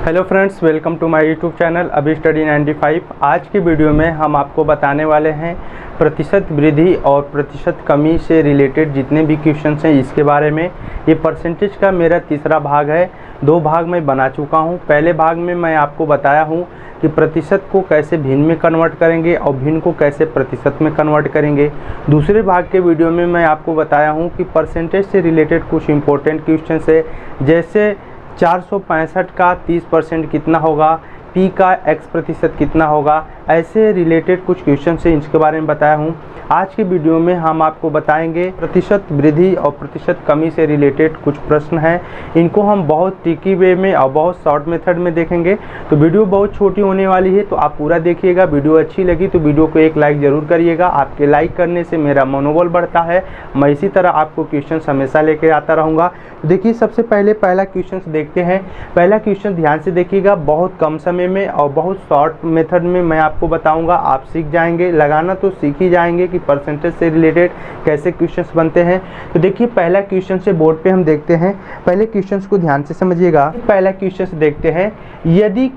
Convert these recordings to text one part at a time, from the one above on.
Hello friends, welcome to my YouTube channel Abhi study 95। आज की video में हम आपको बताने वाले हैं प्रतिशत वृद्धि और प्रतिशत कमी से रिलेटेड जितने भी क्वेश्चंस हैं इसके बारे में। ये परसेंटेज का मेरा तीसरा भाग है। दो भाग में बना चुका हूँ। पहले भाग में मैं आपको बताया हूँ कि प्रतिशत को कैसे भिन्न में कन्वर्ट करेंगे और भिन्न को कैसे प्रतिशत में कन्वर्ट करेंगे। दूसरे भाग के वीडियो में मैं आपको बताया हूँ कि परसेंटेज से रिलेटेड कुछ इंपॉर्टेंट क्वेश्चन है, जैसे 465 का 30% कितना होगा, पी का x% कितना होगा, ऐसे रिलेटेड कुछ क्वेश्चन से इसके बारे में बताया हूँ। आज के वीडियो में हम आपको बताएंगे प्रतिशत वृद्धि और प्रतिशत कमी से रिलेटेड कुछ प्रश्न हैं। इनको हम बहुत ट्रिकी वे में और बहुत शॉर्ट मेथड में देखेंगे। तो वीडियो बहुत छोटी होने वाली है, तो आप पूरा देखिएगा। वीडियो अच्छी लगी तो वीडियो को एक लाइक ज़रूर करिएगा। आपके लाइक करने से मेरा मनोबल बढ़ता है। मैं इसी तरह आपको क्वेश्चन हमेशा लेकर आता रहूँगा। तो देखिए, सबसे पहले पहला क्वेश्चन देखते हैं। पहला क्वेश्चन ध्यान से देखिएगा। बहुत कम समय में और बहुत शॉर्ट मेथड में मैं आपको बताऊंगा, आप सीख जाएंगे। लगाना तो सीख ही जाएंगे कि परसेंटेज से रिलेटेड कैसे क्वेश्चंस बनते हैं। तो देखिए, पहला क्वेश्चन से बोर्ड पे हम देखते हैं। पहले क्वेश्चंस को ध्यान से समझिएगा। पहला क्वेश्चन देखते हैं। यदि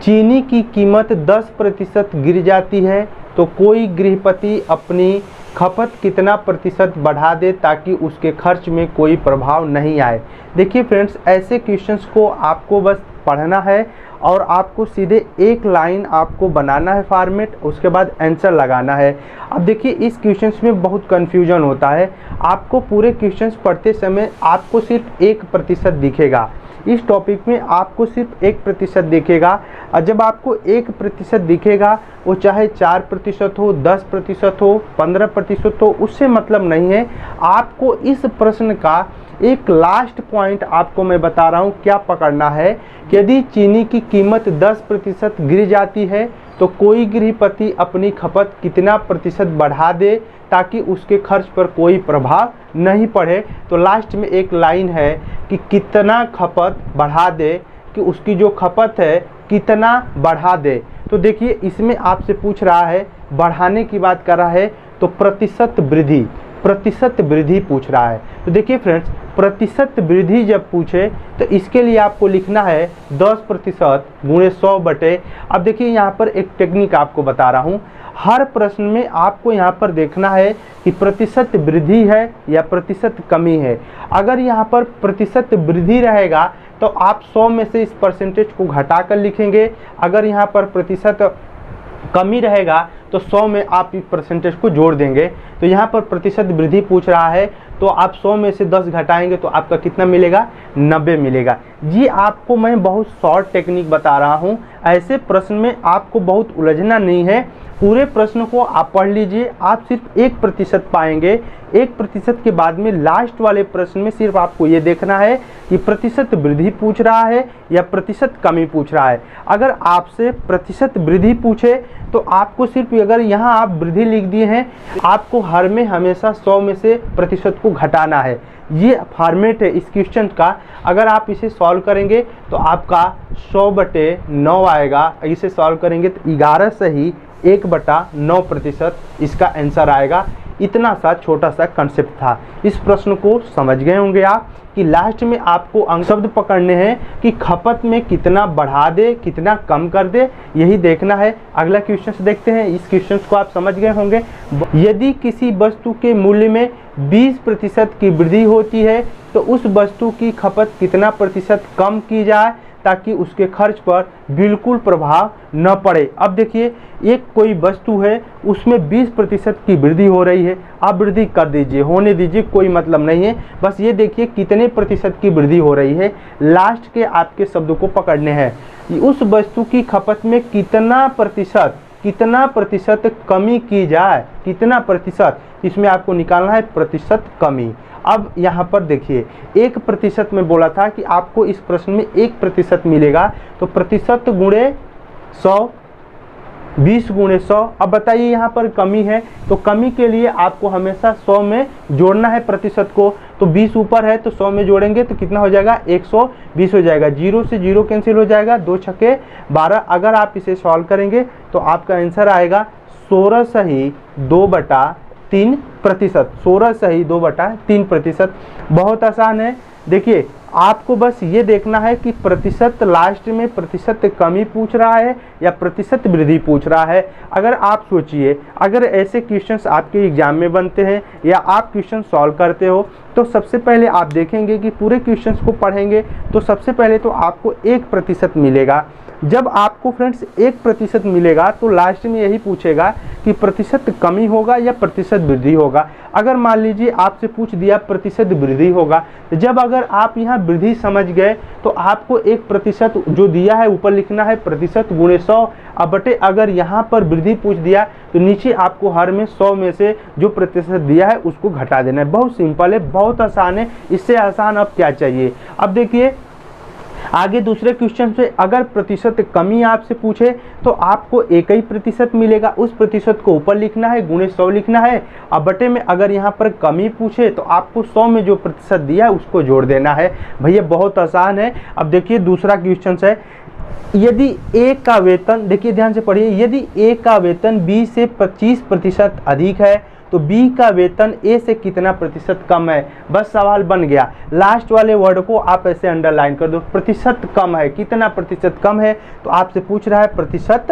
चीनी की कीमत 10% गिर जाती है तो कोई गृहपति अपनी खपत कितना प्रतिशत बढ़ा दे ताकि उसके खर्च में कोई प्रभाव नहीं आए। देखिए फ्रेंड्स, ऐसे क्वेश्चंस को आपको बस पढ़ना है और आपको सीधे एक लाइन आपको बनाना है फॉर्मेट, उसके बाद आंसर लगाना है। अब देखिए, इस क्वेश्चंस में बहुत कन्फ्यूजन होता है। आपको पूरे क्वेश्चंस पढ़ते समय आपको सिर्फ 1% दिखेगा। इस टॉपिक में आपको सिर्फ 1% दिखेगा। और जब आपको 1% दिखेगा, वो चाहे 4% हो, 10% हो, 15% हो, उससे मतलब नहीं है। आपको इस प्रश्न का एक लास्ट पॉइंट आपको मैं बता रहा हूँ क्या पकड़ना है कि यदि चीनी की कीमत 10% गिर जाती है तो कोई गृहपति अपनी खपत कितना प्रतिशत बढ़ा दे ताकि उसके खर्च पर कोई प्रभाव नहीं पड़े। तो लास्ट में एक लाइन है कि कितना खपत बढ़ा दे, कि उसकी जो खपत है कितना बढ़ा दे। तो देखिए, इसमें आपसे पूछ रहा है, बढ़ाने की बात कर रहा है, तो प्रतिशत वृद्धि पूछ रहा है। तो देखिए फ्रेंड्स, प्रतिशत वृद्धि जब पूछे तो इसके लिए आपको लिखना है 10% गुणे 100 बटे। अब देखिए, यहाँ पर एक टेक्निक आपको बता रहा हूँ। हर प्रश्न में आपको यहाँ पर देखना है कि प्रतिशत वृद्धि है या प्रतिशत कमी है। अगर यहाँ पर प्रतिशत वृद्धि रहेगा तो आप 100 में से इस परसेंटेज को घटा कर लिखेंगे। अगर यहाँ पर प्रतिशत कमी रहेगा तो 100 में आप इस परसेंटेज को जोड़ देंगे। तो यहाँ पर प्रतिशत वृद्धि पूछ रहा है, तो आप 100 में से 10 घटाएंगे तो आपका कितना मिलेगा? 90 मिलेगा। ये आपको मैं बहुत शॉर्ट टेक्निक बता रहा हूँ। ऐसे प्रश्न में आपको बहुत उलझना नहीं है। पूरे प्रश्न को आप पढ़ लीजिए। आप सिर्फ 1% पाएंगे। 1% के बाद में लास्ट वाले प्रश्न में सिर्फ आपको ये देखना है कि प्रतिशत वृद्धि पूछ रहा है या प्रतिशत कमी पूछ रहा है। अगर आपसे प्रतिशत वृद्धि पूछे तो आपको सिर्फ, अगर यहाँ आप वृद्धि लिख दिए हैं, आपको हर में हमेशा 100 में से प्रतिशत को घटाना है। ये फॉर्मेट है इस क्वेश्चन का। अगर आप इसे सॉल्व करेंगे तो आपका 100/9 आएगा। इसे सॉल्व करेंगे तो 11 सही 1/9% इसका आंसर आएगा। इतना सा छोटा सा कंसेप्ट था। इस प्रश्न को समझ गए होंगे आप कि लास्ट में आपको अंक शब्द पकड़ने हैं कि खपत में कितना बढ़ा दे, कितना कम कर दे, यही देखना है। अगला क्वेश्चन देखते हैं। इस क्वेश्चन को आप समझ गए होंगे। यदि किसी वस्तु के मूल्य में 20% की वृद्धि होती है तो उस वस्तु की खपत कितना प्रतिशत कम की जाए ताकि उसके खर्च पर बिल्कुल प्रभाव न पड़े। अब देखिए, एक कोई वस्तु है, उसमें 20% की वृद्धि हो रही है। आप वृद्धि कर दीजिए, होने दीजिए, कोई मतलब नहीं है। बस ये देखिए कितने प्रतिशत की वृद्धि हो रही है। लास्ट के आपके शब्दों को पकड़ने हैं। उस वस्तु की खपत में कितना प्रतिशत कमी की जाए, कितना प्रतिशत, इसमें आपको निकालना है प्रतिशत कमी। अब यहाँ पर देखिए, 1% में बोला था कि आपको इस प्रश्न में 1% मिलेगा। तो प्रतिशत गुणे 100, 20 गुणे 100। अब बताइए, यहाँ पर कमी है तो कमी के लिए आपको हमेशा 100 में जोड़ना है प्रतिशत को। तो 20 ऊपर है तो 100 में जोड़ेंगे तो कितना हो जाएगा? 120 हो जाएगा। 0 से 0 कैंसिल हो जाएगा, 2 छक्के 12। अगर आप इसे सॉल्व करेंगे तो आपका आंसर आएगा 16 सही 2/3%। 16 सही 2/3%। बहुत आसान है। देखिए आपको बस ये देखना है कि प्रतिशत लास्ट में प्रतिशत कमी पूछ रहा है या प्रतिशत वृद्धि पूछ रहा है। अगर आप सोचिए, अगर ऐसे क्वेश्चंस आपके एग्जाम में बनते हैं या आप क्वेश्चन सॉल्व करते हो, तो सबसे पहले आप देखेंगे कि पूरे क्वेश्चंस को पढ़ेंगे तो सबसे पहले तो आपको 1% मिलेगा। जब आपको फ्रेंड्स 1% मिलेगा तो लास्ट में यही पूछेगा कि प्रतिशत कमी होगा या प्रतिशत वृद्धि होगा। अगर मान लीजिए आपसे पूछ दिया प्रतिशत वृद्धि होगा, तो जब अगर आप यहाँ वृद्धि समझ गए तो आपको 1% जो दिया है ऊपर लिखना है प्रतिशत गुणे 100 अब बटे अगर यहाँ पर वृद्धि पूछ दिया तो नीचे आपको हर में 100 में से जो प्रतिशत दिया है उसको घटा देना है। बहुत सिंपल है, बहुत आसान है, इससे आसान अब क्या चाहिए। अब देखिए आगे दूसरे क्वेश्चन से अगर प्रतिशत कमी आपसे पूछे तो आपको 1% मिलेगा, उस प्रतिशत को ऊपर लिखना है, गुणे 100 लिखना है। अब बटे में अगर यहाँ पर कमी पूछे तो आपको 100 में जो प्रतिशत दिया है उसको जोड़ देना है। भैया बहुत आसान है। अब देखिए दूसरा क्वेश्चन है, यदि ए का वेतन, देखिए ध्यान से पढ़िए, यदि ए का वेतन बी से 25% अधिक है तो बी का वेतन ए से कितना प्रतिशत कम है। बस सवाल बन गया। लास्ट वाले वर्ड को आप ऐसे अंडरलाइन कर दो, प्रतिशत कम है, कितना प्रतिशत कम है, तो आपसे पूछ रहा है प्रतिशत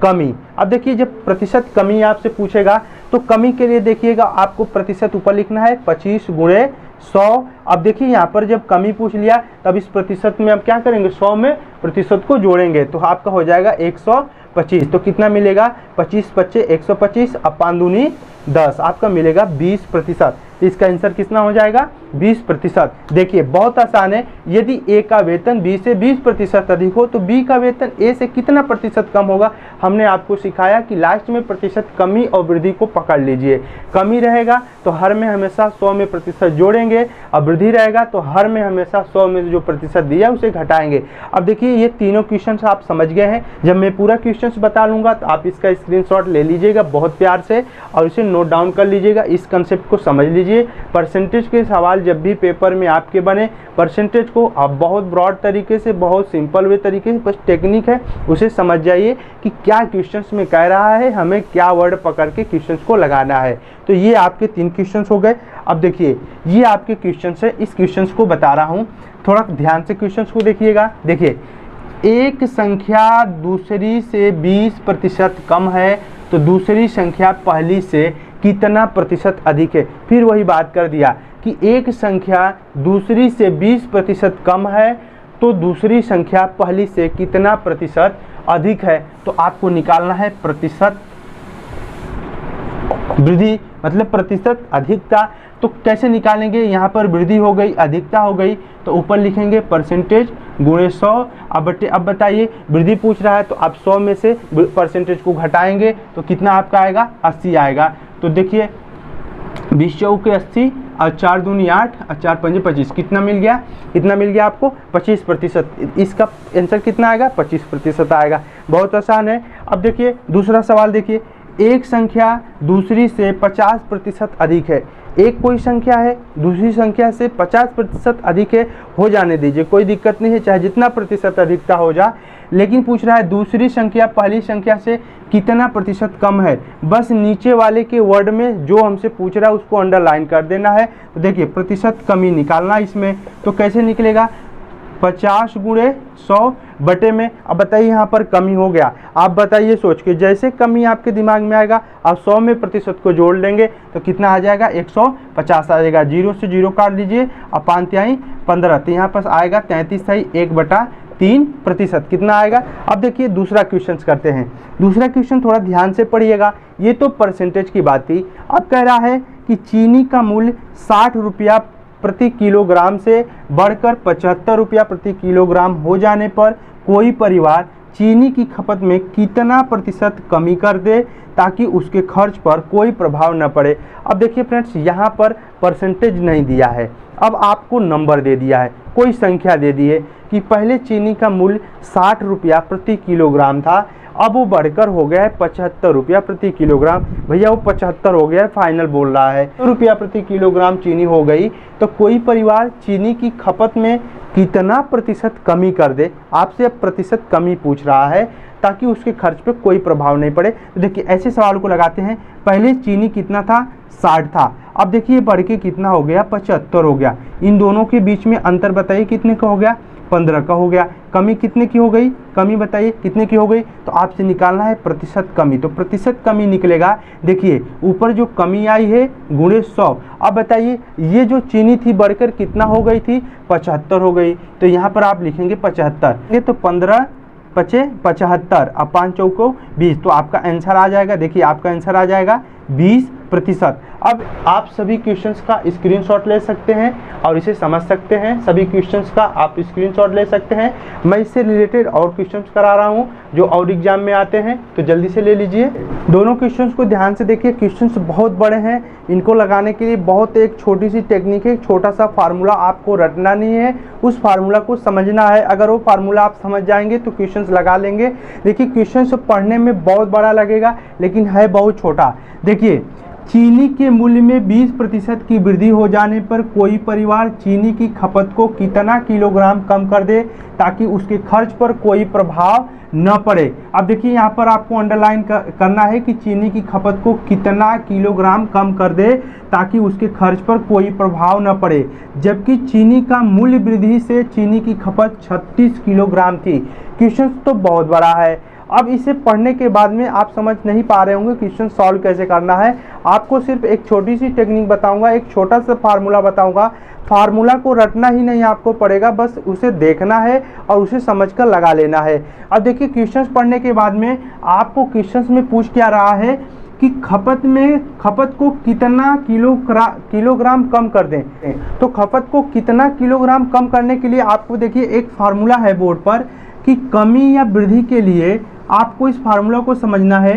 कमी। अब देखिए जब प्रतिशत कमी आपसे पूछेगा तो कमी के लिए देखिएगा आपको प्रतिशत ऊपर लिखना है 25 गुणे 100। अब देखिए यहाँ पर जब कमी पूछ लिया तब इस प्रतिशत में अब क्या करेंगे, 100 में प्रतिशत को जोड़ेंगे तो आपका हो जाएगा 125। तो कितना मिलेगा, 25 25 125, अब 5 दूनी 10, आपका मिलेगा 20%। तो इसका आंसर कितना हो जाएगा, 20%। देखिए बहुत आसान है, यदि ए का वेतन बी से 20% अधिक हो तो बी का वेतन ए से कितना प्रतिशत कम होगा। हमने आपको सिखाया कि लास्ट में प्रतिशत कमी और वृद्धि को पकड़ लीजिए। कमी रहेगा तो हर में हमेशा 100 में प्रतिशत जोड़ेंगे, और वृद्धि रहेगा तो हर में हमेशा 100 में जो प्रतिशत दिया उसे घटाएंगे। अब देखिए ये तीनों क्वेश्चन आप समझ गए हैं। जब मैं पूरा क्वेश्चन बता लूँगा तो आप इसका स्क्रीनशॉट ले लीजिएगा बहुत प्यार से और इसे नोट डाउन कर लीजिएगा, इस कंसेप्ट को समझ लीजिए। परसेंटेज के सवाल जब भी पेपर में आपके बने, परसेंटेज को आप बहुत ब्रॉड तरीके से, बहुत सिंपल वे तरीके से, बस टेक्निक है उसे समझ जाइए कि क्या क्वेश्चंस में कह रहा है, हमें क्या वर्ड पकड़ के क्वेश्चंस को लगाना है। तो ये आपके 3 क्वेश्चंस हो गए। अब देखिए ये आपके क्वेश्चंस है, इस क्वेश्चंस को बता रहा हूँ, थोड़ा ध्यान से क्वेश्चंस को देखिएगा। देखिए एक संख्या दूसरी से 20% कम है तो दूसरी संख्या पहली से कितना प्रतिशत अधिक है। फिर वही बात कर दिया कि एक संख्या दूसरी से 20% कम है तो दूसरी संख्या पहली से कितना प्रतिशत अधिक है। तो आपको निकालना है प्रतिशत वृद्धि, मतलब प्रतिशत अधिकता। तो कैसे निकालेंगे, यहाँ पर वृद्धि हो गई, अधिकता हो गई, तो ऊपर लिखेंगे परसेंटेज गुणे 100। अब बताइए वृद्धि पूछ रहा है तो आप 100 में से परसेंटेज को घटाएंगे तो कितना आपका आएगा, 80 आएगा। तो देखिए 20 चौके 80 और 4 दूनी 8 और 4 पंजे 25, कितना मिल गया, कितना मिल गया आपको 25%। इसका आंसर कितना आएगा, 25% आएगा। बहुत आसान है। अब देखिए दूसरा सवाल, देखिए एक संख्या दूसरी से 50% अधिक है। एक कोई संख्या है दूसरी संख्या से 50% अधिक है, हो जाने दीजिए, कोई दिक्कत नहीं है, चाहे जितना प्रतिशत अधिकता हो जा, लेकिन पूछ रहा है दूसरी संख्या पहली संख्या से कितना प्रतिशत कम है। बस नीचे वाले के वर्ड में जो हमसे पूछ रहा है उसको अंडरलाइन कर देना है। तो देखिए प्रतिशत कमी निकालना इसमें, तो कैसे निकलेगा, 50 गुणे 100 बटे में। अब बताइए यहाँ पर कमी हो गया, आप बताइए सोच के, जैसे कमी आपके दिमाग में आएगा आप 100 में प्रतिशत को जोड़ लेंगे तो कितना आ जाएगा, 150 आ जाएगा। 0 से 0 काट लीजिए, अब 5 तिहाई 15, तो यहाँ पर आएगा 33/1/3%, कितना आएगा। अब देखिए दूसरा क्वेश्चन करते हैं। दूसरा क्वेश्चन थोड़ा ध्यान से पढ़िएगा, ये तो परसेंटेज की बात थी। अब कह रहा है कि चीनी का मूल्य 60 रुपया प्रति किलोग्राम से बढ़कर 75 रुपया प्रति किलोग्राम हो जाने पर कोई परिवार चीनी की खपत में कितना प्रतिशत कमी कर दे ताकि उसके खर्च पर कोई प्रभाव न पड़े। अब देखिए फ्रेंड्स यहाँ पर परसेंटेज नहीं दिया है, अब आपको नंबर दे दिया है, कोई संख्या दे दी है कि पहले चीनी का मूल्य 60 रुपया प्रति किलोग्राम था अब वो बढ़कर हो गया है 75 रुपया प्रति किलोग्राम। भैया वो 75 हो गया है, फाइनल बोल रहा है। 100 रुपया प्रति किलोग्राम चीनी हो गई तो कोई परिवार चीनी की खपत में कितना प्रतिशत कमी कर दे, आपसे अब प्रतिशत कमी पूछ रहा है ताकि उसके खर्च पे कोई प्रभाव नहीं पड़े। तो देखिए ऐसे सवाल को लगाते हैं। पहले चीनी कितना था, 60 था, अब देखिए बढ़ के कितना हो गया, 75 हो गया। इन दोनों के बीच में अंतर बताइए कितने का हो गया, 15 का हो गया। कमी कितने की हो गई, कमी बताइए कितने की हो गई। तो आपसे निकालना है प्रतिशत कमी, तो प्रतिशत कमी निकलेगा। देखिए ऊपर जो कमी आई है गुणे 100। अब बताइए ये जो चीनी थी बढ़कर कितना हो गई थी, 75 हो गई। तो यहाँ पर आप लिखेंगे 75, ये तो 15 पचे 75, अब 5 चौको 20, तो आपका आंसर आ जाएगा। देखिए आपका आंसर आ जाएगा 20%। अब आप सभी क्वेश्चंस का स्क्रीनशॉट ले सकते हैं और इसे समझ सकते हैं। सभी क्वेश्चंस का आप स्क्रीनशॉट ले सकते हैं। मैं इससे रिलेटेड और क्वेश्चंस करा रहा हूं जो और एग्जाम में आते हैं, तो जल्दी से ले लीजिए। दोनों क्वेश्चंस को ध्यान से देखिए। क्वेश्चंस बहुत बड़े हैं, इनको लगाने के लिए बहुत एक छोटी सी टेक्निक है, छोटा सा फार्मूला आपको रटना नहीं है, उस फार्मूला को समझना है। अगर वो फार्मूला आप समझ जाएंगे तो क्वेश्चंस लगा लेंगे। देखिए क्वेश्चंस पढ़ने में बहुत बड़ा लगेगा लेकिन है बहुत छोटा। देखिए चीनी के मूल्य में 20% की वृद्धि हो जाने पर कोई परिवार चीनी की खपत को कितना किलोग्राम कम कर दे ताकि उसके खर्च पर कोई प्रभाव न पड़े। अब देखिए यहाँ पर आपको अंडरलाइन करना है कि चीनी की खपत को कितना किलोग्राम कम कर दे ताकि उसके खर्च पर कोई प्रभाव न पड़े। जबकि चीनी का मूल्य वृद्धि से चीनी की खपत 36 किलोग्राम थी। क्वेश्चन तो बहुत बड़ा है। अब इसे पढ़ने के बाद में आप समझ नहीं पा रहे होंगे क्वेश्चन सॉल्व कैसे करना है। आपको सिर्फ एक छोटी सी टेक्निक बताऊंगा, एक छोटा सा फार्मूला बताऊंगा। फार्मूला को रटना ही नहीं आपको पड़ेगा, बस उसे देखना है और उसे समझकर लगा लेना है। अब देखिए क्वेश्चंस पढ़ने के बाद में आपको क्वेश्चंस में पूछ क्या रहा है कि खपत को कितना किलोग्राम कम कर दें। तो खपत को कितना किलोग्राम कम करने के लिए आपको देखिए एक फार्मूला है बोर्ड पर कि कमी या वृद्धि के लिए आपको इस फार्मूला को समझना है।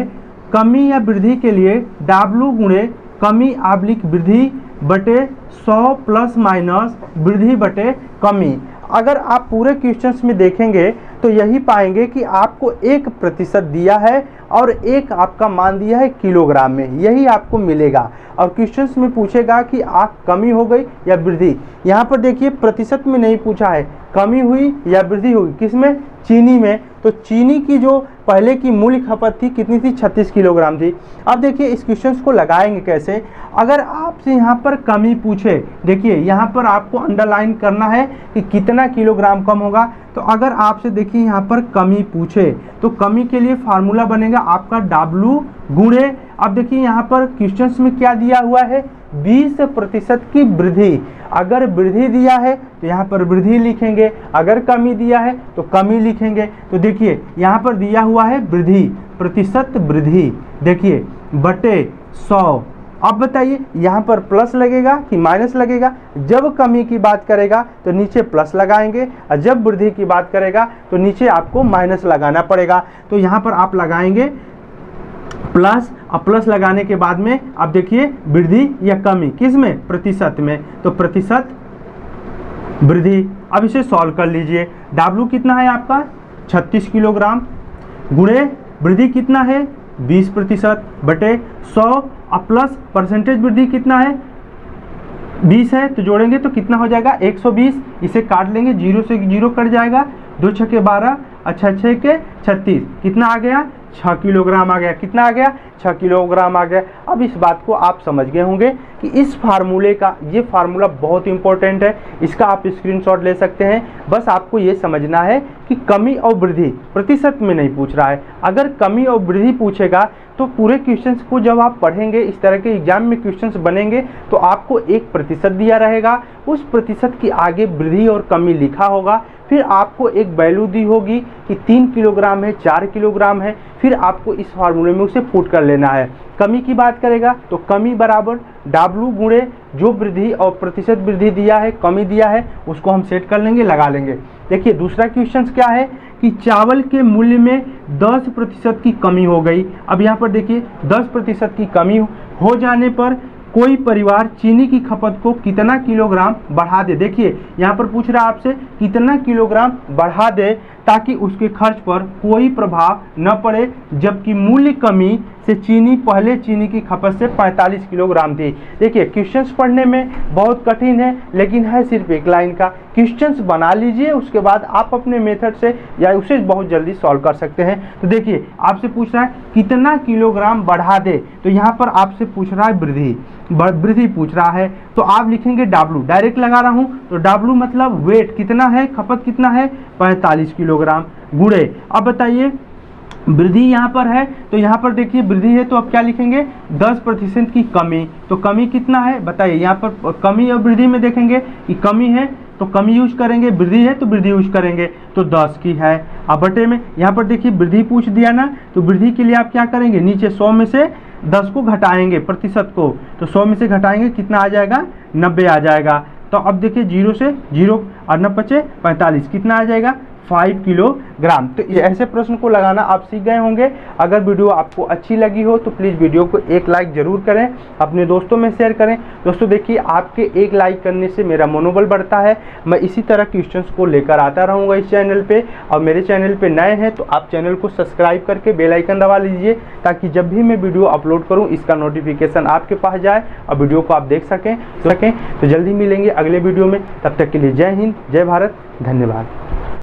कमी या वृद्धि के लिए W गुणे कमी आब्लिक वृद्धि बटे 100 प्लस माइनस वृद्धि बटे कमी। अगर आप पूरे क्वेश्चंस में देखेंगे तो यही पाएंगे कि आपको 1% दिया है और एक आपका मान दिया है किलोग्राम में, यही आपको मिलेगा। और क्वेश्चंस में पूछेगा कि आप कमी हो गई या वृद्धि। यहाँ पर देखिए प्रतिशत में नहीं पूछा है, कमी हुई या वृद्धि हुई, किसमें, चीनी में। तो चीनी की जो पहले की मूल्य खपत थी कितनी थी, 36 किलोग्राम थी। अब देखिए इस क्वेश्चंस को लगाएंगे कैसे। अगर आपसे यहाँ पर कमी पूछे, देखिए यहाँ पर आपको अंडरलाइन करना है कि कितना किलोग्राम कम होगा। तो अगर आपसे देखिए यहाँ पर कमी पूछे तो कमी के लिए फार्मूला बनेगा आपका W गुणे, अब देखिए यहाँ पर क्वेश्चंस में क्या दिया हुआ है, 20% की वृद्धि। अगर वृद्धि दिया है तो यहाँ पर वृद्धि लिखेंगे, अगर कमी दिया है तो कमी लिखेंगे। तो देखिए यहाँ पर दिया हुआ है वृद्धि, प्रतिशत वृद्धि, देखिए बटे 100। अब बताइए यहाँ पर प्लस लगेगा कि माइनस लगेगा। जब कमी की बात करेगा तो नीचे प्लस लगाएंगे और जब वृद्धि की बात करेगा तो नीचे आपको माइनस लगाना पड़ेगा। तो यहाँ पर आप लगाएंगे प्लस, और प्लस लगाने के बाद में आप देखिए वृद्धि या कमी किस में, प्रतिशत में। तो प्रतिशत वृद्धि। अब इसे सॉल्व कर लीजिए। W कितना है आपका 36 किलोग्राम गुणे वृद्धि कितना है 20% बटे 100 और प्लस परसेंटेज वृद्धि कितना है 20 है, तो जोड़ेंगे तो कितना हो जाएगा 120। इसे काट लेंगे, 0 से 0 कट जाएगा, 2 छक्के 12, अच्छा 6 के 36, कितना आ गया 6 किलोग्राम आ गया। कितना आ गया 6 किलोग्राम आ गया। अब इस बात को आप समझ गए होंगे कि इस फार्मूले का, ये फार्मूला बहुत इंपॉर्टेंट है, इसका आप स्क्रीनशॉट ले सकते हैं। बस आपको ये समझना है कि कमी और वृद्धि प्रतिशत में नहीं पूछ रहा है। अगर कमी और वृद्धि पूछेगा तो पूरे क्वेश्चंस को जब आप पढ़ेंगे, इस तरह के एग्जाम में क्वेश्चंस बनेंगे तो आपको 1% दिया रहेगा, उस प्रतिशत की आगे वृद्धि और कमी लिखा होगा। फिर आपको एक वैल्यू दी होगी कि 3 किलोग्राम है, 4 किलोग्राम है, फिर आपको इस फार्मूले में उसे पुट कर लेना है। कमी की बात करेगा तो कमी बराबर W गुणे जो वृद्धि और प्रतिशत वृद्धि दिया है, कमी दिया है, उसको हम सेट कर लेंगे, लगा लेंगे। देखिए दूसरा क्वेश्चन क्या है कि चावल के मूल्य में 10% की कमी हो गई। अब यहाँ पर देखिए 10% की कमी हो जाने पर कोई परिवार चीनी की खपत को कितना किलोग्राम बढ़ा दे। देखिए यहाँ पर पूछ रहा है आपसे कितना किलोग्राम बढ़ा दे, ताकि उसके खर्च पर कोई प्रभाव न पड़े, जबकि मूल्य कमी से चीनी पहले चीनी की खपत से 45 किलोग्राम थी। देखिए क्वेश्चंस पढ़ने में बहुत कठिन है, लेकिन है सिर्फ एक लाइन का। क्वेश्चंस बना लीजिए, उसके बाद आप अपने मेथड से या उसे बहुत जल्दी सॉल्व कर सकते हैं। तो देखिए आपसे पूछ रहा है कितना किलोग्राम बढ़ा दे, तो यहाँ पर आपसे पूछ रहा है वृद्धि पूछ रहा है, तो आप लिखेंगे W, डायरेक्ट लगा रहा हूँ तो W मतलब वेट कितना है, खपत कितना है 45 किलोग्राम गुणे। अब बताइए वृद्धि यहाँ पर है, तो यहाँ पर देखिए वृद्धि है तो अब क्या लिखेंगे 10% की कमी। तो कमी कितना है बताइए, यहाँ पर कमी और वृद्धि में देखेंगे कि कमी है तो कमी यूज करेंगे, वृद्धि है तो वृद्धि यूज करेंगे, तो 10 की है। अब बटे में यहाँ पर देखिए वृद्धि पूछ दिया ना, तो वृद्धि के लिए आप क्या करेंगे, नीचे 100 में से 10 को घटाएंगे प्रतिशत को, तो 100 में से घटाएंगे कितना आ जाएगा 90 आ जाएगा। तो अब देखिए 0 से 0 और 9 बचे 45, कितना आ जाएगा 5 किलोग्राम। तो ऐसे प्रश्न को लगाना आप सीख गए होंगे। अगर वीडियो आपको अच्छी लगी हो तो प्लीज़ वीडियो को एक लाइक ज़रूर करें, अपने दोस्तों में शेयर करें। दोस्तों देखिए आपके एक लाइक करने से मेरा मनोबल बढ़ता है, मैं इसी तरह क्वेश्चंस को लेकर आता रहूँगा इस चैनल पे। और मेरे चैनल पे नए हैं तो आप चैनल को सब्सक्राइब करके बेल आइकन दबा लीजिए, ताकि जब भी मैं वीडियो अपलोड करूँ इसका नोटिफिकेशन आपके पास जाए और वीडियो को आप देख सकें। तो जल्दी मिलेंगे अगले वीडियो में, तब तक के लिए जय हिंद, जय भारत, धन्यवाद।